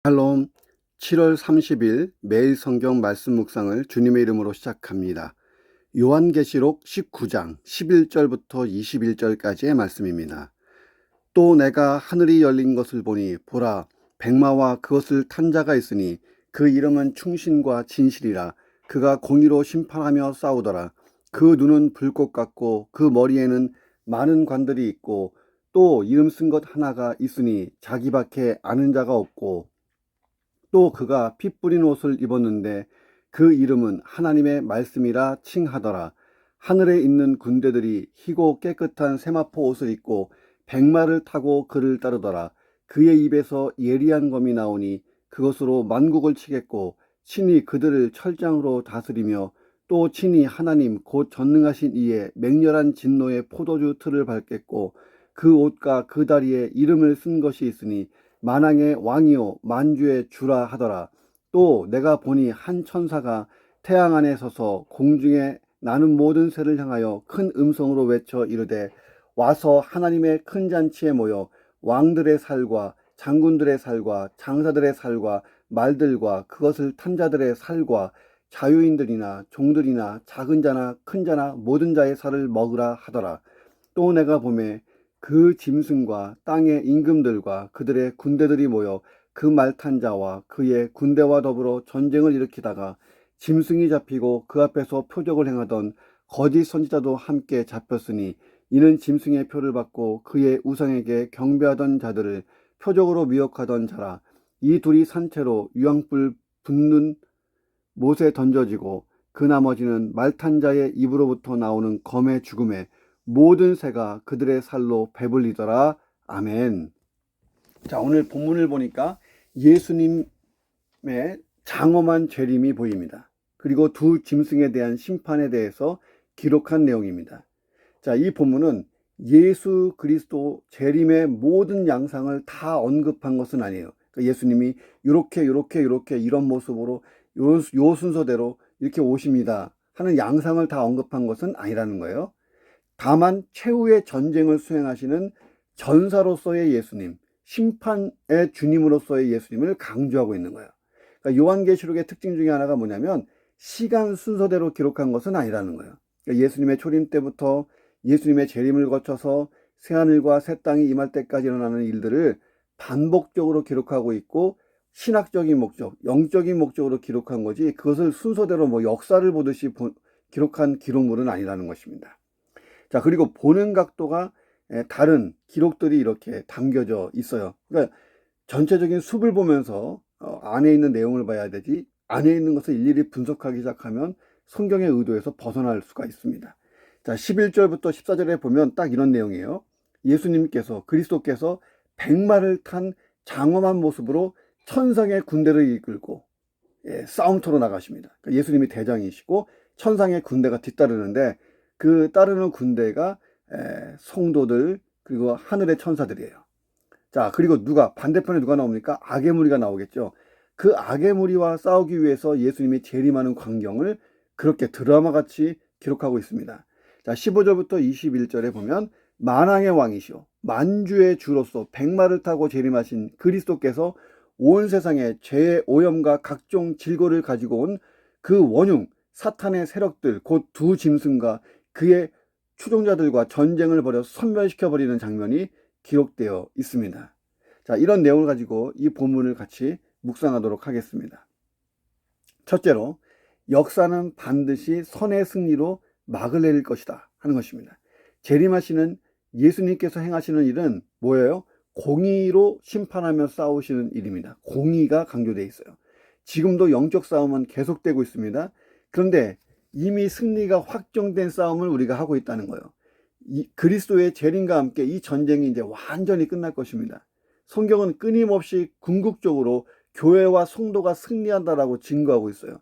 샬롬. 7월 30일 매일 성경 말씀 묵상을 주님의 이름으로 시작합니다. 요한계시록 19장 11절부터 21절까지의 말씀입니다. 또 내가 하늘이 열린 것을 보니 보라, 백마와 그것을 탄 자가 있으니 그 이름은 충신과 진실이라. 그가 공의로 심판하며 싸우더라. 그 눈은 불꽃 같고 그 머리에는 많은 관들이 있고 또 이름 쓴 것 하나가 있으니 자기밖에 아는 자가 없고, 또 그가 피 뿌린 옷을 입었는데 그 이름은 하나님의 말씀이라 칭하더라. 하늘에 있는 군대들이 희고 깨끗한 세마포 옷을 입고 백마를 타고 그를 따르더라. 그의 입에서 예리한 검이 나오니 그것으로 만국을 치겠고 친히 그들을 철장으로 다스리며 또 친히 하나님 곧 전능하신 이의 맹렬한 진노의 포도주 틀을 밟겠고 그 옷과 그 다리에 이름을 쓴 것이 있으니 만왕의 왕이요 만주의 주라 하더라. 또 내가 보니 한 천사가 태양 안에 서서 공중에 나는 모든 새를 향하여 큰 음성으로 외쳐 이르되 와서 하나님의 큰 잔치에 모여 왕들의 살과 장군들의 살과 장사들의 살과 말들과 그것을 탄 자들의 살과 자유인들이나 종들이나 작은 자나 큰 자나 모든 자의 살을 먹으라 하더라. 또 내가 보매 그 짐승과 땅의 임금들과 그들의 군대들이 모여 그 말 탄 자와 그의 군대와 더불어 전쟁을 일으키다가 짐승이 잡히고 그 앞에서 표적을 행하던 거짓 선지자도 함께 잡혔으니 이는 짐승의 표를 받고 그의 우상에게 경배하던 자들을 표적으로 미혹하던 자라. 이 둘이 산채로 유황불 붙는 못에 던져지고 그 나머지는 말 탄 자의 입으로부터 나오는 검의 죽음에 모든 새가 그들의 살로 배불리더라. 아멘. 자, 오늘 본문을 보니까 예수님의 장엄한 재림이 보입니다. 그리고 두 짐승에 대한 심판에 대해서 기록한 내용입니다. 자, 이 본문은 예수 그리스도 재림의 모든 양상을 다 언급한 것은 아니에요. 그러니까 예수님이 이렇게 이런 모습으로 요 순서대로 이렇게 오십니다 하는 양상을 다 언급한 것은 아니라는 거예요. 다만 최후의 전쟁을 수행하시는 전사로서의 예수님, 심판의 주님으로서의 예수님을 강조하고 있는 거예요. 그러니까 요한계시록의 특징 중에 하나가 뭐냐면 시간 순서대로 기록한 것은 아니라는 거예요. 그러니까 예수님의 초림 때부터 예수님의 재림을 거쳐서 새하늘과 새 땅이 임할 때까지 일어나는 일들을 반복적으로 기록하고 있고 신학적인 목적, 영적인 목적으로 기록한 거지 그것을 순서대로 뭐 역사를 보듯이 기록한 기록물은 아니라는 것입니다. 자, 그리고 보는 각도가 다른 기록들이 이렇게 담겨져 있어요. 그러니까 전체적인 숲을 보면서 안에 있는 내용을 봐야 되지 안에 있는 것을 일일이 분석하기 시작하면 성경의 의도에서 벗어날 수가 있습니다. 자, 11절부터 14절에 보면 딱 이런 내용이에요. 예수님께서 그리스도께서 백마를 탄 장엄한 모습으로 천상의 군대를 이끌고 싸움터로 나가십니다. 그러니까 예수님이 대장이시고 천상의 군대가 뒤따르는데 그 따르는 군대가 성도들 그리고 하늘의 천사들이에요. 자, 그리고 반대편에 누가 나옵니까? 악의 무리가 나오겠죠. 그 악의 무리와 싸우기 위해서 예수님이 재림하는 광경을 그렇게 드라마같이 기록하고 있습니다. 자, 15절부터 21절에 보면 만왕의 왕이시오 만주의 주로서 백마를 타고 재림하신 그리스도께서 온 세상에 죄의 오염과 각종 질고를 가지고 온 그 원흉 사탄의 세력들 곧 두 짐승과 그의 추종자들과 전쟁을 벌여 섬멸시켜버리는 장면이 기록되어 있습니다. 자, 이런 내용을 가지고 이 본문을 같이 묵상하도록 하겠습니다. 첫째로, 역사는 반드시 선의 승리로 막을 내릴 것이다 하는 것입니다. 재림하시는 예수님께서 행하시는 일은 뭐예요? 공의로 심판하며 싸우시는 일입니다. 공의가 강조되어 있어요. 지금도 영적 싸움은 계속되고 있습니다. 그런데 이미 승리가 확정된 싸움을 우리가 하고 있다는 거예요. 그리스도의 재림과 함께 이 전쟁이 이제 완전히 끝날 것입니다. 성경은 끊임없이 궁극적으로 교회와 성도가 승리한다라고 증거하고 있어요.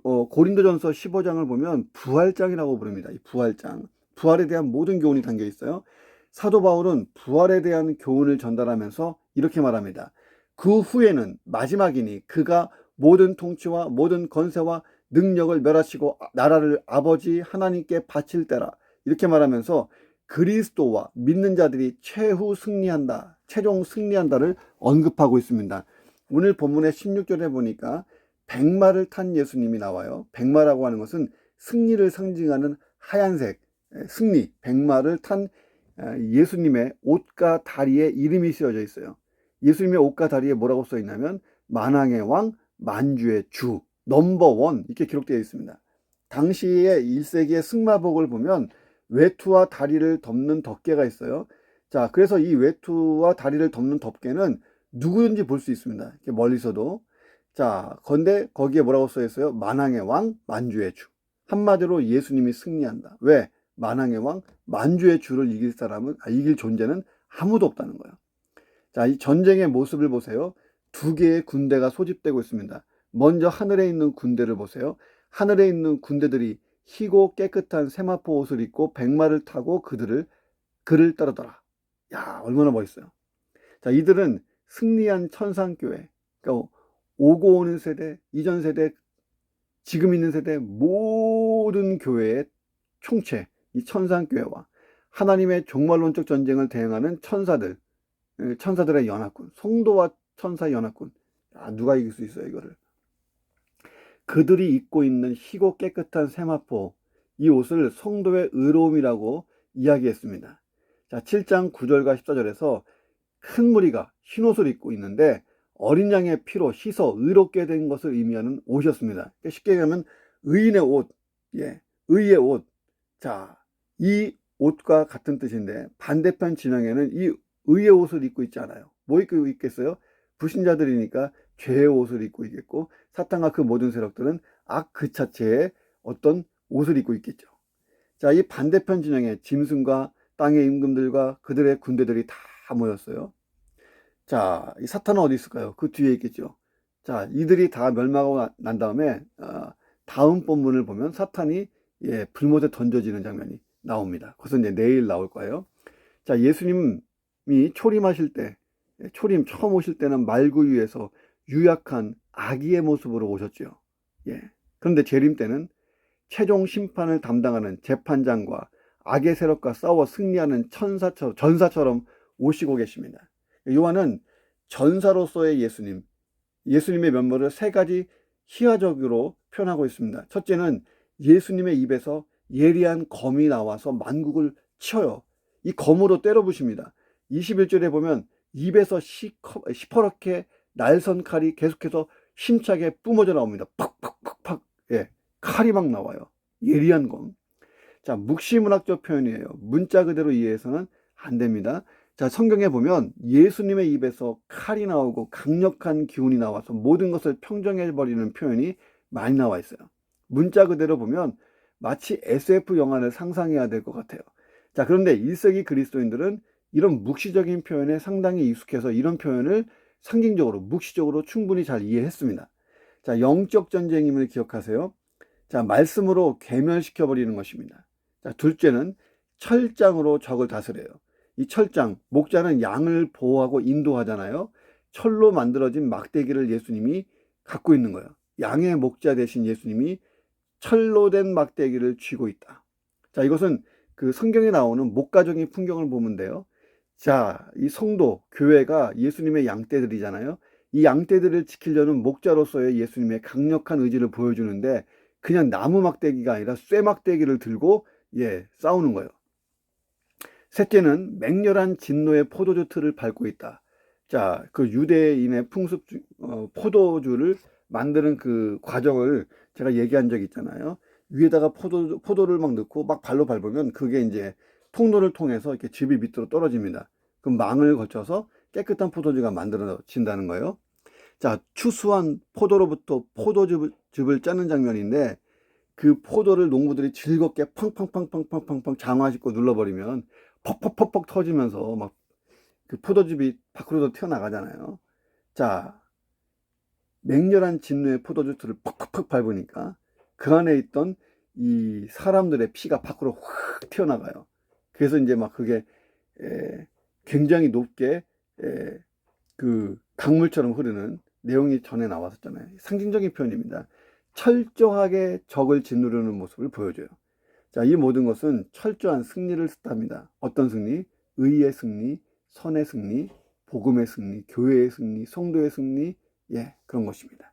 고린도전서 15장을 보면 부활장이라고 부릅니다. 이 부활장. 부활에 대한 모든 교훈이 담겨 있어요. 사도 바울은 부활에 대한 교훈을 전달하면서 이렇게 말합니다. 그 후에는 마지막이니 그가 모든 통치와 모든 권세와 능력을 멸하시고 나라를 아버지 하나님께 바칠 때라. 이렇게 말하면서 그리스도와 믿는 자들이 최후 승리한다, 최종 승리한다를 언급하고 있습니다. 오늘 본문의 16절에 보니까 백마를 탄 예수님이 나와요. 백마라고 하는 것은 승리를 상징하는 하얀색 승리, 백마를 탄 예수님의 옷과 다리에 이름이 쓰여져 있어요. 예수님의 옷과 다리에 뭐라고 써 있냐면 만왕의 왕, 만주의 주, 넘버원 이렇게 기록되어 있습니다. 당시의 1세기의 승마복을 보면 외투와 다리를 덮는 덮개가 있어요. 자, 그래서 이 외투와 다리를 덮는 덮개는 누구든지 볼 수 있습니다. 이렇게 멀리서도. 자, 근데 거기에 뭐라고 써 있어요? 만왕의 왕, 만주의 주. 한마디로 예수님이 승리한다. 왜? 만왕의 왕, 만주의 주를 이길 존재는 아무도 없다는 거예요. 자, 이 전쟁의 모습을 보세요. 두 개의 군대가 소집되고 있습니다. 먼저 하늘에 있는 군대를 보세요. 하늘에 있는 군대들이 희고 깨끗한 세마포 옷을 입고 백마를 타고 그를 따르더라. 야, 얼마나 멋있어요. 자, 이들은 승리한 천상교회, 그러니까 오고 오는 세대, 이전 세대, 지금 있는 세대 모든 교회의 총체, 이 천상교회와 하나님의 종말론적 전쟁을 대행하는 천사들의 연합군, 성도와 천사 연합군. 누가 이길 수 있어요, 이거를? 그들이 입고 있는 희고 깨끗한 세마포, 이 옷을 성도의 의로움이라고 이야기했습니다. 자, 7장 9절과 14절에서 큰 무리가 흰 옷을 입고 있는데 어린 양의 피로 씻어 의롭게 된 것을 의미하는 옷이었습니다. 쉽게 얘기하면 의인의 옷, 의의 옷. 자, 이 옷과 같은 뜻인데 반대편 진영에는 이 의의 옷을 입고 있지 않아요. 뭐 입고 있겠어요? 불신자들이니까 죄의 옷을 입고 있겠고, 사탄과 그 모든 세력들은 악 그 자체의 어떤 옷을 입고 있겠죠. 자, 이 반대편 진영에 짐승과 땅의 임금들과 그들의 군대들이 다 모였어요. 자, 이 사탄은 어디 있을까요? 그 뒤에 있겠죠. 자, 이들이 다 멸망하고 난 다음에 다음 본문을 보면 사탄이 불못에 던져지는 장면이 나옵니다. 그것은 이제 내일 나올 거예요. 자, 예수님이 초림하실 때, 초림 처음 오실 때는 말구 위에서 유약한 아기의 모습으로 오셨죠. 그런데 재림 때는 최종 심판을 담당하는 재판장과 악의 세력과 싸워 승리하는 전사처럼 오시고 계십니다. 요한은 전사로서의 예수님의 면모를 세 가지 희화적으로 표현하고 있습니다. 첫째는 예수님의 입에서 예리한 검이 나와서 만국을 쳐요. 이 검으로 때려부십니다. 21절에 보면 입에서 시퍼렇게 날선 칼이 계속해서 힘차게 뿜어져 나옵니다. 팍팍팍팍. 칼이 막 나와요. 예리한 검. 자, 묵시문학적 표현이에요. 문자 그대로 이해해서는 안 됩니다. 자, 성경에 보면 예수님의 입에서 칼이 나오고 강력한 기운이 나와서 모든 것을 평정해버리는 표현이 많이 나와 있어요. 문자 그대로 보면 마치 SF 영화를 상상해야 될 것 같아요. 자, 그런데 1세기 그리스도인들은 이런 묵시적인 표현에 상당히 익숙해서 이런 표현을 상징적으로, 묵시적으로 충분히 잘 이해했습니다. 자, 영적 전쟁임을 기억하세요. 자, 말씀으로 괴멸시켜버리는 것입니다. 자, 둘째는 철장으로 적을 다스려요. 이 철장, 목자는 양을 보호하고 인도하잖아요. 철로 만들어진 막대기를 예수님이 갖고 있는 거예요. 양의 목자 대신 예수님이 철로 된 막대기를 쥐고 있다. 자, 이것은 그 성경에 나오는 목가적인 풍경을 보면 돼요. 자, 이 성도, 교회가 예수님의 양떼들이잖아요. 이 양떼들을 지키려는 목자로서의 예수님의 강력한 의지를 보여주는데 그냥 나무 막대기가 아니라 쇠 막대기를 들고 싸우는 거예요. 셋째는 맹렬한 진노의 포도주 틀을 밟고 있다. 자, 그 유대인의 포도주를 만드는 그 과정을 제가 얘기한 적이 있잖아요. 위에다가 포도를 막 넣고 막 발로 밟으면 그게 이제 통로를 통해서 이렇게 즙이 밑으로 떨어집니다. 그럼 망을 거쳐서 깨끗한 포도주가 만들어진다는 거예요. 자, 추수한 포도로부터 포도즙을 짜는 장면인데 그 포도를 농부들이 즐겁게 팡팡팡팡팡팡 장화식고 눌러버리면 퍽퍽퍽퍽 터지면서 막 그 포도즙이 밖으로도 튀어나가잖아요. 자, 맹렬한 진노의 포도주틀을 퍽퍽퍽 밟으니까 그 안에 있던 이 사람들의 피가 밖으로 확 튀어나가요. 그래서 이제 막 그게 굉장히 높게 그 강물처럼 흐르는 내용이 전에 나왔었잖아요. 상징적인 표현입니다. 철저하게 적을 짓누르는 모습을 보여줘요. 자, 이 모든 것은 철저한 승리를 뜻합니다. 어떤 승리? 의의 승리, 선의 승리, 복음의 승리, 교회의 승리, 성도의 승리, 그런 것입니다.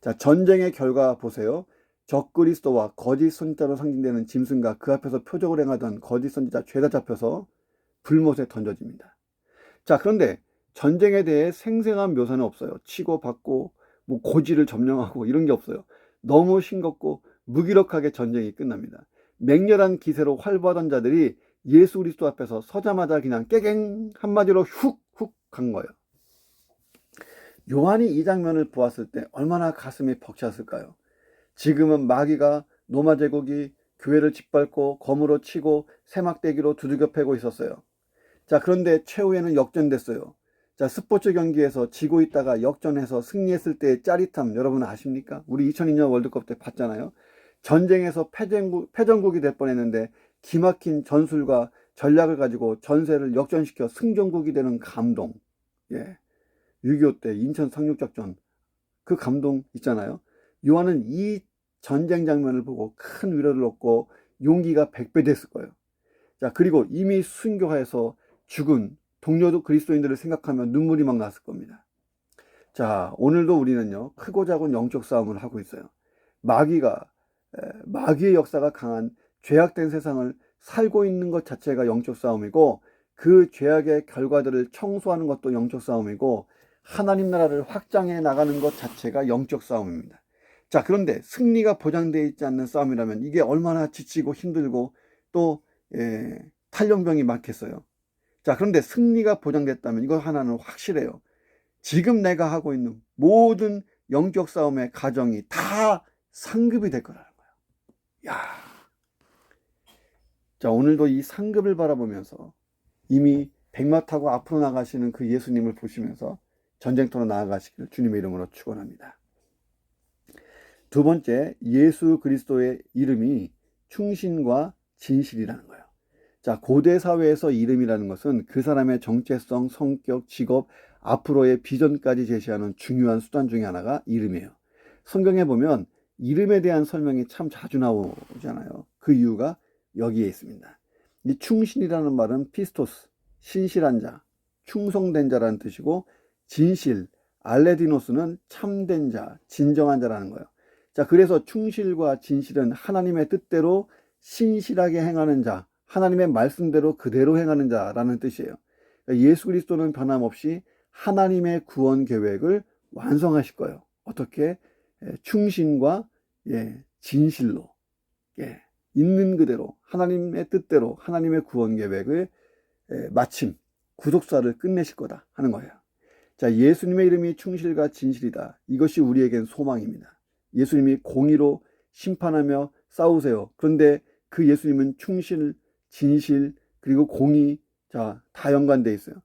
자, 전쟁의 결과 보세요. 적그리스도와 거짓 선지자로 상징되는 짐승과 그 앞에서 표적을 행하던 거짓 선지자 죄다 잡혀서 불못에 던져집니다. 자, 그런데 전쟁에 대해 생생한 묘사는 없어요. 치고 받고 뭐 고지를 점령하고 이런 게 없어요. 너무 싱겁고 무기력하게 전쟁이 끝납니다. 맹렬한 기세로 활보하던 자들이 예수 그리스도 앞에서 서자마자 그냥 깨갱 한마디로 훅훅 간 거예요. 요한이 이 장면을 보았을 때 얼마나 가슴이 벅찼을까요? 지금은 마귀가 로마 제국이 교회를 짓밟고 검으로 치고 세막대기로 두들겨 패고 있었어요. 자, 그런데 최후에는 역전됐어요. 자, 스포츠 경기에서 지고 있다가 역전해서 승리했을 때의 짜릿함 여러분 아십니까? 우리 2002년 월드컵 때 봤잖아요. 전쟁에서 패전국이 될 뻔했는데 기막힌 전술과 전략을 가지고 전세를 역전시켜 승전국이 되는 감동. 6.25 때 인천 상륙작전 그 감동 있잖아요. 요한은 이 전쟁 장면을 보고 큰 위로를 얻고 용기가 100배 됐을 거예요. 자, 그리고 이미 순교하여서 죽은 동료 그리스도인들을 생각하면 눈물이 막 났을 겁니다. 자, 오늘도 우리는요, 크고 작은 영적 싸움을 하고 있어요. 마귀의 역사가 강한 죄악된 세상을 살고 있는 것 자체가 영적 싸움이고, 그 죄악의 결과들을 청소하는 것도 영적 싸움이고, 하나님 나라를 확장해 나가는 것 자체가 영적 싸움입니다. 자, 그런데 승리가 보장되어 있지 않는 싸움이라면 이게 얼마나 지치고 힘들고 또 탈영병이 많겠어요. 자, 그런데 승리가 보장됐다면 이거 하나는 확실해요. 지금 내가 하고 있는 모든 영적 싸움의 가정이 다 상급이 될 거라는 거예요. 자, 오늘도 이 상급을 바라보면서 이미 백마 타고 앞으로 나가시는 그 예수님을 보시면서 전쟁터로 나아가시기를 주님의 이름으로 축원합니다. 두 번째, 예수 그리스도의 이름이 충신과 진실이라는 거예요. 자, 고대 사회에서 이름이라는 것은 그 사람의 정체성, 성격, 직업, 앞으로의 비전까지 제시하는 중요한 수단 중에 하나가 이름이에요. 성경에 보면 이름에 대한 설명이 참 자주 나오잖아요. 그 이유가 여기에 있습니다. 이 충신이라는 말은 피스토스, 신실한 자, 충성된 자라는 뜻이고, 진실, 알레디노스는 참된 자, 진정한 자라는 거예요. 자, 그래서 충실과 진실은 하나님의 뜻대로 신실하게 행하는 자, 하나님의 말씀대로 그대로 행하는 자라는 뜻이에요. 예수 그리스도는 변함없이 하나님의 구원 계획을 완성하실 거예요. 어떻게? 충신과 진실로, 있는 그대로 하나님의 뜻대로 하나님의 구원 계획을 마침 구속사를 끝내실 거다 하는 거예요. 자, 예수님의 이름이 충실과 진실이다. 이것이 우리에겐 소망입니다. 예수님이 공의로 심판하며 싸우세요. 그런데 그 예수님은 충실, 진실, 그리고 공의, 자, 다 연관되어 있어요.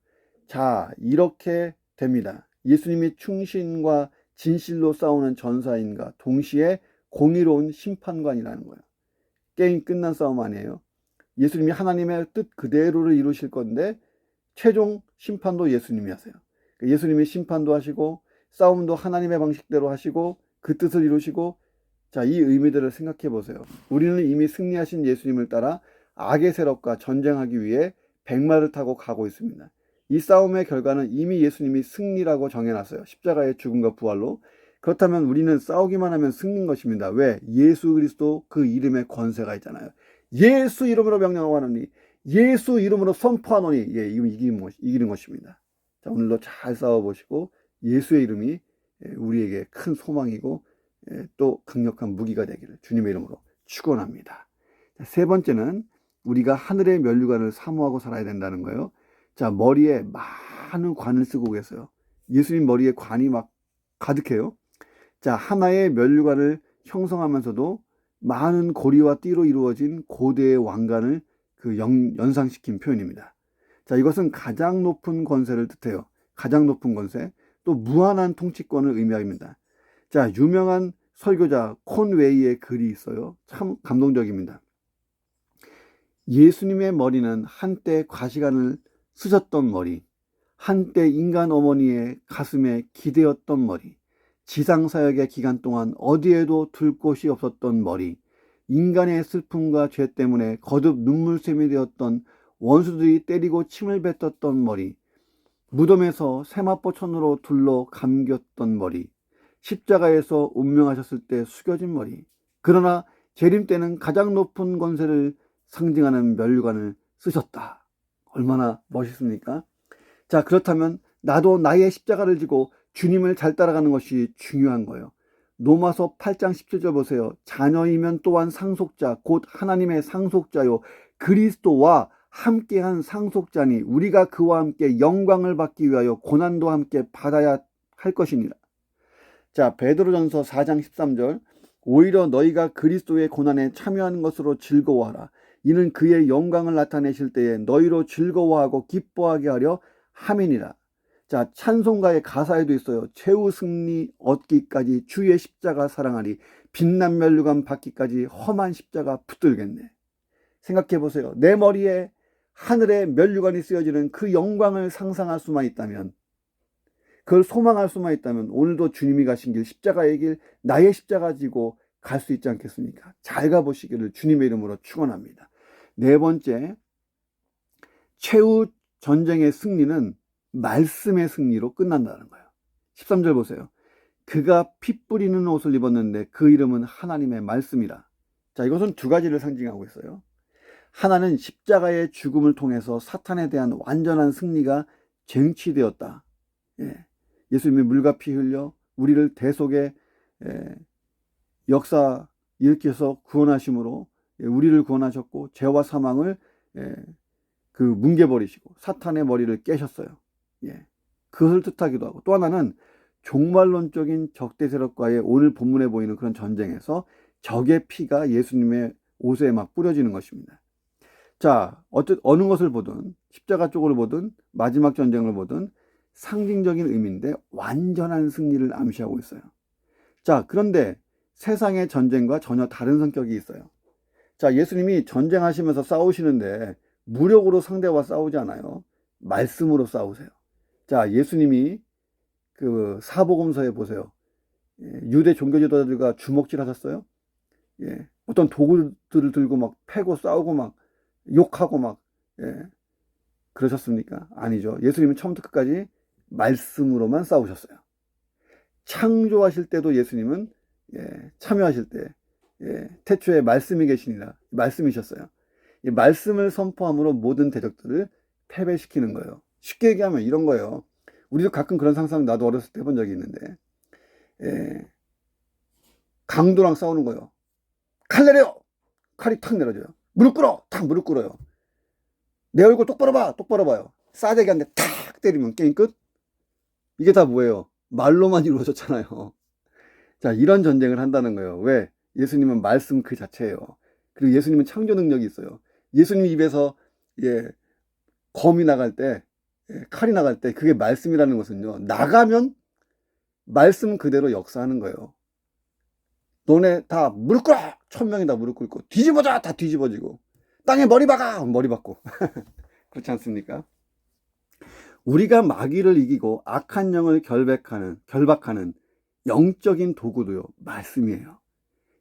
자, 이렇게 됩니다. 예수님이 충신과 진실로 싸우는 전사인과 동시에 공의로운 심판관이라는 거예요. 게임 끝난 싸움 아니에요. 예수님이 하나님의 뜻 그대로를 이루실 건데 최종 심판도 예수님이 하세요. 예수님이 심판도 하시고 싸움도 하나님의 방식대로 하시고 그 뜻을 이루시고, 자, 이 의미들을 생각해 보세요. 우리는 이미 승리하신 예수님을 따라 악의 세력과 전쟁하기 위해 백마를 타고 가고 있습니다. 이 싸움의 결과는 이미 예수님이 승리라고 정해놨어요. 십자가의 죽음과 부활로. 그렇다면 우리는 싸우기만 하면 승리인 것입니다. 왜? 예수 그리스도 그 이름의 권세가 있잖아요. 예수 이름으로 명령하노니, 예수 이름으로 선포하노니, 이기는 것입니다. 자, 오늘도 잘 싸워보시고 예수의 이름이 우리에게 큰 소망이고 또 강력한 무기가 되기를 주님의 이름으로 축원합니다. 세 번째는 우리가 하늘의 면류관을 사모하고 살아야 된다는 거예요. 자, 머리에 많은 관을 쓰고 계세요. 예수님 머리에 관이 막 가득해요. 자, 하나의 면류관을 형성하면서도 많은 고리와 띠로 이루어진 고대의 왕관을 연상시킨 표현입니다. 자, 이것은 가장 높은 권세를 뜻해요. 가장 높은 권세, 또 무한한 통치권을 의미합니다. 자, 유명한 설교자 콘웨이의 글이 있어요. 참 감동적입니다. 예수님의 머리는 한때 과시관을 쓰셨던 머리, 한때 인간 어머니의 가슴에 기대었던 머리, 지상사역의 기간 동안 어디에도 둘 곳이 없었던 머리, 인간의 슬픔과 죄 때문에 거듭 눈물샘이 되었던 원수들이 때리고 침을 뱉었던 머리, 무덤에서 세마포천으로 둘러 감겼던 머리, 십자가에서 운명하셨을 때 숙여진 머리, 그러나 재림 때는 가장 높은 권세를 상징하는 면류관을 쓰셨다. 얼마나 멋있습니까? 자, 그렇다면 나도 나의 십자가를 지고 주님을 잘 따라가는 것이 중요한 거예요. 로마서 8장 17절 보세요. 자녀이면 또한 상속자, 곧 하나님의 상속자요 그리스도와 함께한 상속자니 우리가 그와 함께 영광을 받기 위하여 고난도 함께 받아야 할 것이니라. 자, 베드로전서 4장 13절, 오히려 너희가 그리스도의 고난에 참여하는 것으로 즐거워하라. 이는 그의 영광을 나타내실 때에 너희로 즐거워하고 기뻐하게 하려 함이니라. 자, 찬송가의 가사에도 있어요. 최후 승리 얻기까지 주의 십자가 사랑하리. 빛난 면류관 받기까지 험한 십자가 붙들겠네. 생각해 보세요. 내 머리에 하늘의 면류관이 쓰여지는 그 영광을 상상할 수만 있다면, 그걸 소망할 수만 있다면 오늘도 주님이 가신 길, 십자가의 길, 나의 십자가 지고 갈 수 있지 않겠습니까? 잘 가보시기를 주님의 이름으로 축원합니다. 네 번째, 최후 전쟁의 승리는 말씀의 승리로 끝난다는 거예요. 13절 보세요. 그가 피 뿌리는 옷을 입었는데 그 이름은 하나님의 말씀이라. 자, 이것은 두 가지를 상징하고 있어요. 하나는 십자가의 죽음을 통해서 사탄에 대한 완전한 승리가 쟁취되었다. 예수님이 물과 피 흘려 우리를 대속의 역사 일으켜서 구원하심으로 우리를 구원하셨고 죄와 사망을 그 뭉개버리시고 사탄의 머리를 깨셨어요. 그것을 뜻하기도 하고, 또 하나는 종말론적인 적대 세력과의 오늘 본문에 보이는 그런 전쟁에서 적의 피가 예수님의 옷에 막 뿌려지는 것입니다. 자, 어느 것을 보든 십자가 쪽을 보든 마지막 전쟁을 보든 상징적인 의미인데 완전한 승리를 암시하고 있어요. 자, 그런데 세상의 전쟁과 전혀 다른 성격이 있어요. 자, 예수님이 전쟁하시면서 싸우시는데 무력으로 상대와 싸우지 않아요. 말씀으로 싸우세요. 자, 예수님이 그 사복음서에 보세요. 유대 종교 지도자들과 주먹질 하셨어요. 어떤 도구들을 들고 막 패고 싸우고 막 욕하고 막 그러셨습니까? 아니죠. 예수님은 처음부터 끝까지 말씀으로만 싸우셨어요. 창조하실 때도 예수님은 참여하실 때 태초에 말씀이 계시니라 말씀이셨어요. 이 말씀을 선포함으로 모든 대적들을 패배시키는 거예요. 쉽게 얘기하면 이런 거예요. 우리도 가끔 그런 상상 나도 어렸을 때 해본 적이 있는데 강도랑 싸우는 거예요. 칼 내려! 칼이 탁 내려져요. 무릎 꿇어! 탁 무릎 꿇어요. 내 얼굴 똑바로 봐! 똑바로 봐요. 싸대기 한 대 탁 때리면 게임 끝? 이게 다 뭐예요? 말로만 이루어졌잖아요. 자, 이런 전쟁을 한다는 거예요. 왜? 예수님은 말씀 그 자체예요. 그리고 예수님은 창조 능력이 있어요. 예수님 입에서 검이 나갈 때, 칼이 나갈 때 그게 말씀이라는 것은요, 나가면 말씀 그대로 역사하는 거예요. 너네 다 무릎 꿇어! 1000명이 다 무릎 꿇고 뒤집어져! 다 뒤집어지고 땅에 머리 박아! 머리 박고 그렇지 않습니까? 우리가 마귀를 이기고 악한 영을 결박하는 영적인 도구도요, 말씀이에요.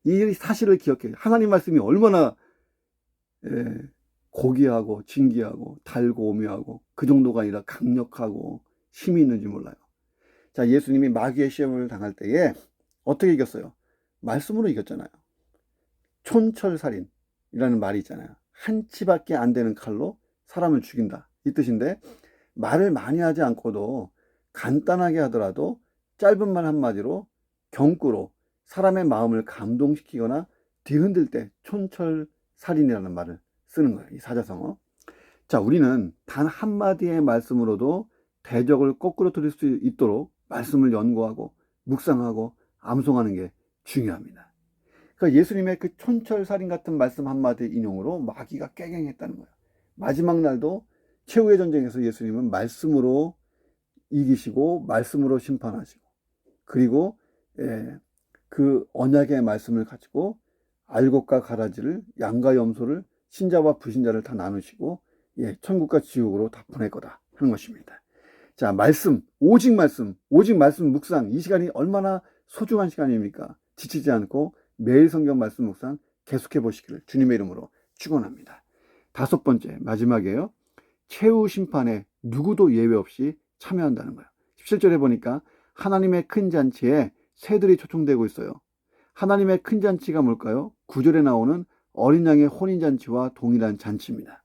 이 사실을 기억해요. 하나님 말씀이 얼마나 고귀하고 진귀하고 달고 오묘하고 그 정도가 아니라 강력하고 힘이 있는지 몰라요. 자, 예수님이 마귀의 시험을 당할 때에 어떻게 이겼어요? 말씀으로 이겼잖아요. 촌철살인이라는 말이 있잖아요. 한 치밖에 안 되는 칼로 사람을 죽인다, 이 뜻인데, 말을 많이 하지 않고도 간단하게 하더라도 짧은 말 한마디로 경구로 사람의 마음을 감동시키거나 뒤흔들 때 촌철살인이라는 말을 쓰는 거예요. 이 사자성어. 자, 우리는 단 한마디의 말씀으로도 대적을 거꾸로 들을 수 있도록 말씀을 연구하고 묵상하고 암송하는 게 중요합니다. 그러니까 예수님의 그 촌철살인 같은 말씀 한마디 인용으로 마귀가 깨갱했다는 거예요. 마지막 날도 최후의 전쟁에서 예수님은 말씀으로 이기시고 말씀으로 심판하시고, 그리고 그 언약의 말씀을 가지고 알곡과 가라지를, 양과 염소를, 신자와 불신자를 다 나누시고 천국과 지옥으로 다 보낼 거다 하는 것입니다. 자, 말씀, 오직 말씀 묵상, 이 시간이 얼마나 소중한 시간입니까? 지치지 않고 매일 성경 말씀 묵상 계속해 보시기를 주님의 이름으로 축원합니다. 다섯 번째, 마지막이에요. 최후 심판에 누구도 예외 없이 참여한다는 거예요. 17절에 보니까 하나님의 큰 잔치에 새들이 초청되고 있어요. 하나님의 큰 잔치가 뭘까요? 9절에 나오는 어린 양의 혼인잔치와 동일한 잔치입니다.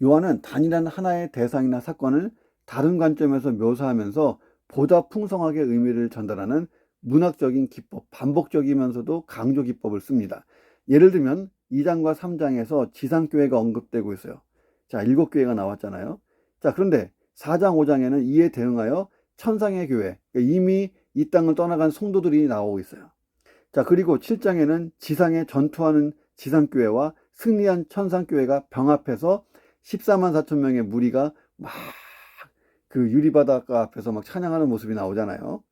요한은 단일한 하나의 대상이나 사건을 다른 관점에서 묘사하면서 보다 풍성하게 의미를 전달하는 문학적인 기법, 반복적이면서도 강조 기법을 씁니다. 예를 들면 2장과 3장에서 지상교회가 언급되고 있어요. 자, 7교회가 나왔잖아요. 자, 그런데 4장, 5장에는 이에 대응하여 천상의 교회, 그러니까 이미 이 땅을 떠나간 성도들이 나오고 있어요. 자, 그리고 7장에는 지상에 전투하는 지상교회와 승리한 천상교회가 병합해서 14만 4천 명의 무리가 막 그 유리바닷가 앞에서 막 찬양하는 모습이 나오잖아요.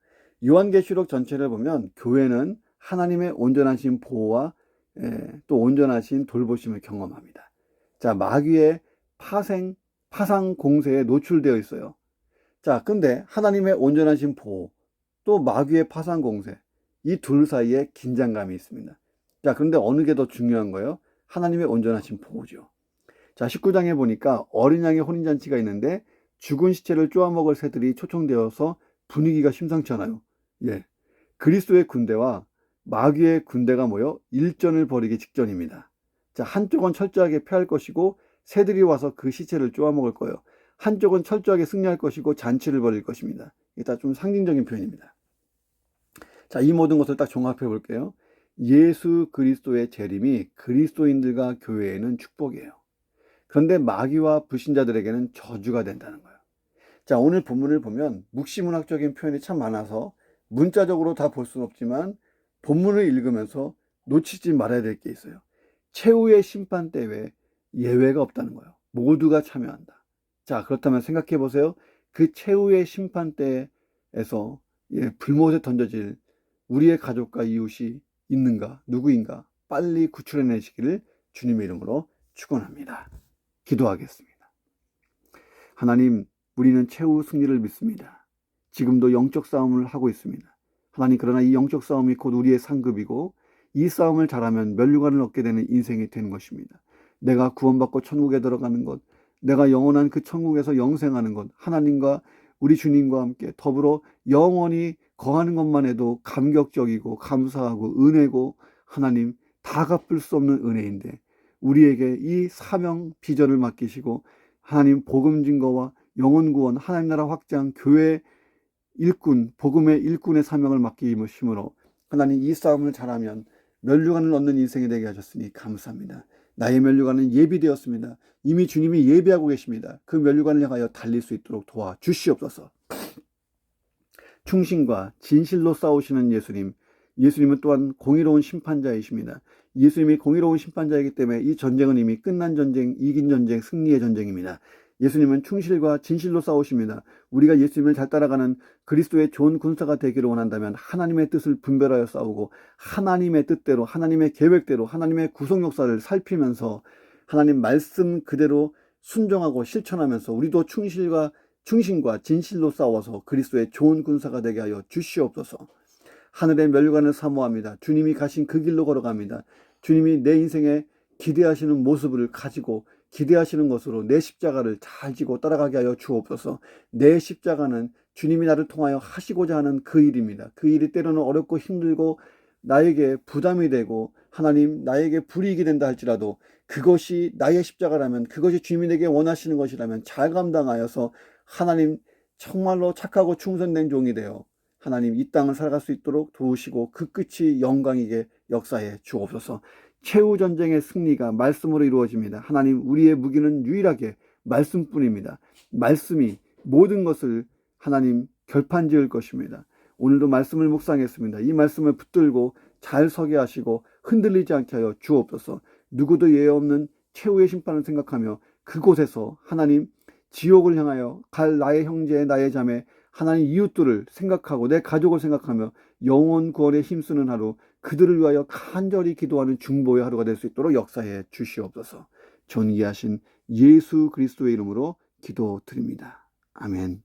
요한계시록 전체를 보면 교회는 하나님의 온전하신 보호와 또 온전하신 돌보심을 경험합니다. 자, 마귀의 파상 공세에 노출되어 있어요. 자, 근데 하나님의 온전하신 보호, 또 마귀의 파상 공세, 이 둘 사이에 긴장감이 있습니다. 자, 그런데 어느 게 더 중요한 거예요? 하나님의 온전하신 보호죠. 자, 19장에 보니까 어린 양의 혼인잔치가 있는데 죽은 시체를 쪼아먹을 새들이 초청되어서 분위기가 심상치 않아요. 예, 그리스도의 군대와 마귀의 군대가 모여 일전을 벌이기 직전입니다. 자, 한쪽은 철저하게 패할 것이고 새들이 와서 그 시체를 쪼아먹을 거예요. 한쪽은 철저하게 승리할 것이고 잔치를 벌일 것입니다. 이게 다 좀 상징적인 표현입니다. 자, 이 모든 것을 딱 종합해 볼게요. 예수 그리스도의 재림이 그리스도인들과 교회에는 축복이에요. 그런데 마귀와 불신자들에게는 저주가 된다는 거예요. 자, 오늘 본문을 보면 묵시문학적인 표현이 참 많아서 문자적으로 다 볼 수는 없지만 본문을 읽으면서 놓치지 말아야 될 게 있어요. 최후의 심판 때에 예외가 없다는 거예요. 모두가 참여한다. 자, 그렇다면 생각해 보세요. 그 최후의 심판 때에서 불못에 던져질 우리의 가족과 이웃이 있는가, 누구인가 빨리 구출해내시기를 주님의 이름으로 축원합니다. 기도하겠습니다. 하나님, 우리는 최후 승리를 믿습니다. 지금도 영적 싸움을 하고 있습니다. 하나님, 그러나 이 영적 싸움이 곧 우리의 상급이고 이 싸움을 잘하면 면류관을 얻게 되는 인생이 되는 것입니다. 내가 구원받고 천국에 들어가는 것, 내가 영원한 그 천국에서 영생하는 것, 하나님과 우리 주님과 함께 더불어 영원히 거하는 것만 해도 감격적이고 감사하고 은혜고 하나님 다 갚을 수 없는 은혜인데 우리에게 이 사명 비전을 맡기시고 하나님 복음 증거와 영혼 구원, 하나님 나라 확장, 교회 일꾼, 복음의 일꾼의 사명을 맡기심으로 하나님 이 싸움을 잘하면 면류관을 얻는 인생이 되게 하셨으니 감사합니다. 나의 면류관은 예비되었습니다. 이미 주님이 예비하고 계십니다. 그 면류관을 향하여 달릴 수 있도록 도와주시옵소서. 충신과 진실로 싸우시는 예수님, 예수님은 또한 공의로운 심판자이십니다. 예수님이 공의로운 심판자이기 때문에 이 전쟁은 이미 끝난 전쟁, 이긴 전쟁, 승리의 전쟁입니다. 예수님은 충실과 진실로 싸우십니다. 우리가 예수님을 잘 따라가는 그리스도의 좋은 군사가 되기를 원한다면 하나님의 뜻을 분별하여 싸우고 하나님의 뜻대로, 하나님의 계획대로, 하나님의 구속 역사를 살피면서 하나님 말씀 그대로 순종하고 실천하면서 우리도 충신과 진실로 싸워서 그리스도의 좋은 군사가 되게 하여 주시옵소서. 하늘의 면류관을 사모합니다. 주님이 가신 그 길로 걸어갑니다. 주님이 내 인생에 기대하시는 모습을 가지고 기대하시는 것으로 내 십자가를 잘 지고 따라가게 하여 주옵소서. 내 십자가는 주님이 나를 통하여 하시고자 하는 그 일입니다. 그 일이 때로는 어렵고 힘들고 나에게 부담이 되고 하나님 나에게 불이익이 된다 할지라도 그것이 나의 십자가라면, 그것이 주님이 내게 원하시는 것이라면 잘 감당하여서 하나님 정말로 착하고 충성된 종이 되어 하나님 이 땅을 살아갈 수 있도록 도우시고 그 끝이 영광이게 역사해 주옵소서. 최후 전쟁의 승리가 말씀으로 이루어집니다. 하나님, 우리의 무기는 유일하게 말씀뿐입니다. 말씀이 모든 것을 하나님 결판지을 것입니다. 오늘도 말씀을 묵상했습니다. 이 말씀을 붙들고 잘 서게 하시고 흔들리지 않게 하여 주옵소서. 누구도 예외 없는 최후의 심판을 생각하며 그곳에서 하나님 지옥을 향하여 갈 나의 형제, 나의 자매, 하나님 이웃들을 생각하고 내 가족을 생각하며 영혼 구원에 힘쓰는 하루, 그들을 위하여 간절히 기도하는 중보의 하루가 될 수 있도록 역사해 주시옵소서. 존귀하신 예수 그리스도의 이름으로 기도드립니다. 아멘.